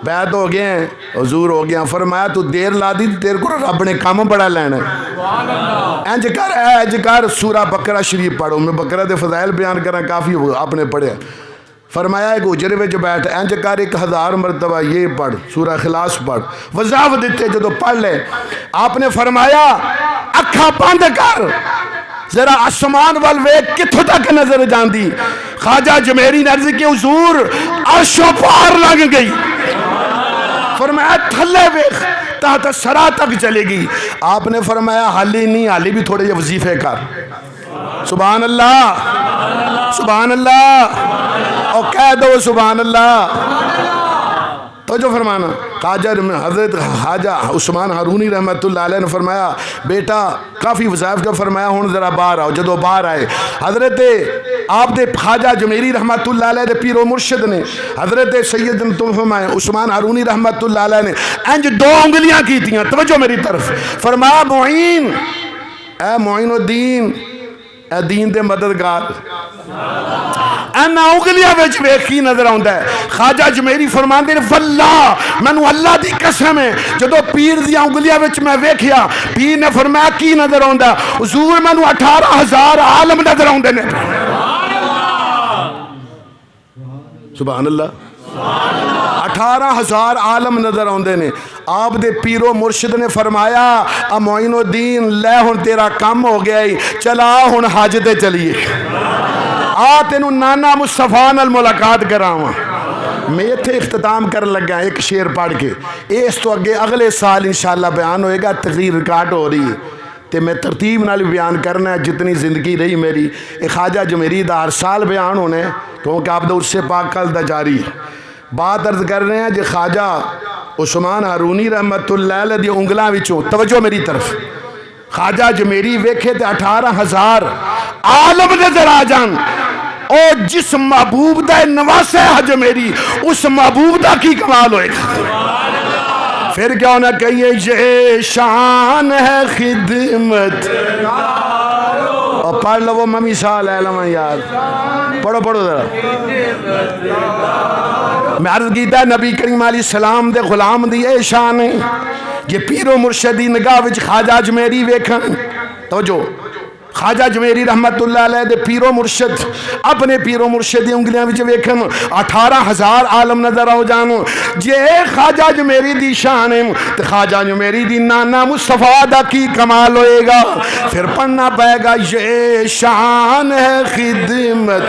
بیعت ہو گئے ہیں حضور ہو گیا فرمایا تو دیر لا دی تیرے کو رب نے کام بڑا لینا انج کر سورہ بقرہ شریف پڑھو میں بقرہ دے فضائل بیان کرنا کافی آپ نے پڑھے فرمایا ایک اجرے وچ بیٹھ انج کر 1000 مرتبہ یہ پڑھ سورہ اخلاص پڑھ وضاحت دیتے جدو پڑھ لے آپ نے فرمایا اکھاں بند کر ذرا آسمان وال ویکھ کتھوں تک نظر جاندی خواجہ جمیری نے عرض کی حضور عرش و پار لگ گئی فرمایا تھلے ویکھ تحت سرا تک چلے گی آپ نے فرمایا حالی نہیں حالی بھی تھوڑے یہ وظیفے کر سبحان اللہ سبحان اللہ اور کہہ دو سبحان اللہ تو جو فرمانا حضرت خواجہ عثمان ہرونی رحمت اللہ علیہ نے فرمایا بیٹا کافی وظائف کا فرمایا ہوں ذرا باہر آؤ جدو باہر آئے حضرت آپ دے خواجہ جمیری رحمت اللہ علیہ دے پیر و مرشد نے حضرت سید تم فرمائے عثمان ہرونی رحمت اللہ علیہ نے انج 2 انگلیاں کی تھیں توجہ میری طرف فرمایا معین اے معین الدین اے دین دے مددگار اینا انگلیاں وچ ویکھی نظر آندا ہے خواجہ جمیری فرماندے نے واللہ مینوں اللہ دی قسم ہے جدو پیر دی انگلیاں وچ میں ویکھیا پیر نے فرمایا کی نظر آندا حضور مینوں 18000 عالم نظر آندے نے سبحان اللہ 18000 عالم نظر آندے نے آپ دے پیرو مرشد نے فرمایا معین الدین لے ہن تیرا کام ہو گیا ہی چلا ہن حج تے چلیے آ تینوں نانا مصطفیٰ نال ملاقات کراواں میں اتنے اختتام کر لگا ایک شعر پڑھ کے اس تو اگے اگلے سال انشاءاللہ بیان ہوئے گا تقریر ریکارڈ ہو رہی ہے تے میں ترتیب نال بیان کرنا ہے جتنی زندگی رہی میری ایک خواجہ جمیری دا ہر سال بیان ہونے کیونکہ آپ دا اس سے پاک کل دا جاری بات عرض کر رہے ہیں جی خواجہ عثمان ہرونی رحمت اللہ علیہ دی انگلاں وچوں توجہ میری طرف خواجہ جمیری ویکھے تے 18000 عالم نظر آ جان او جس محبوب دا نواسے حج میری اس محبوب دا کی کمال ہوئے پھر کیا ہونا کہیے یہ شان ہے خدمت اور پڑھ لو وہ ممی سال علم یار پڑھو پڑھو ذرا میں عرض کیتا ہے نبی کریم علیہ السلام دے غلام دی اے شان ہے یہ پیر و مرشدی نگاہ وچ خواجہ جمیری ویکھن توجہ خواجہ جمیری رحمت اللہ علیہ دے پیرو مرشد اپنے پیرو مرشد دی انگلیاں وچ ویکھن 18,000 عالم نظر آؤ جانو جے خواجہ جمیری دی شان ہے تے خواجہ جمیری دی نانا مصطفیٰ دا کی کمال ہوئے گا پھر پڑھنا پائے گا یہ شان ہے خدمت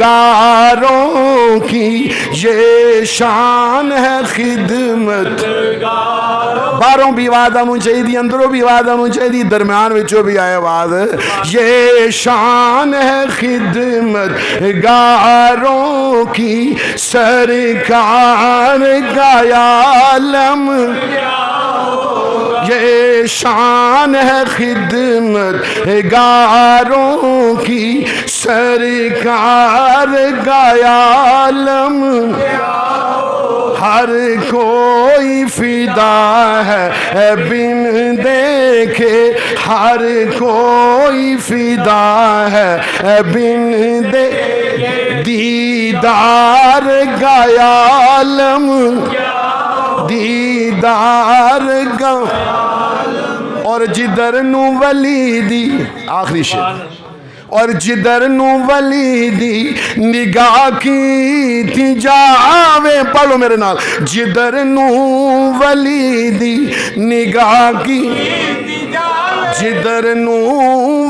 گاروں کی یہ شان ہے خدمت باروں بھی آواز آنوں چاہیے اندروں بھی آواز آنوں چاہیے درمیان وچوں بھی آئے آواز یہ شان ہے خدمت گاروں کی سرکار کا عالم یہ شان ہے خدمت گاروں کی سرکار کا عالم ہر کوئی فدا ہے بن دیکھے ہر کوئی فدا ہے بن دے دیدار کا عالم دیدار کا اور جدر نو ولی دی آخری شعر اور جدر نو ولی دی نگاہ کی تھی جاوے پڑھو میرے نال جدر نو ولی دی نگاہ کی جدر نو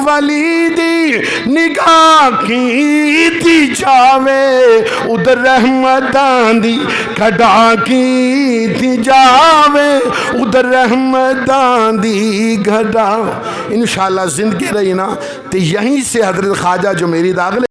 ولی دی نگاہ کی تھی جاوے ادھر رحمتان دی کھڑا کی تھی جاوے ادھر رحمتان دی گھڑا انشاءاللہ زندگی رہی نا تو یہیں سے حضرت خواجہ جو میری داخل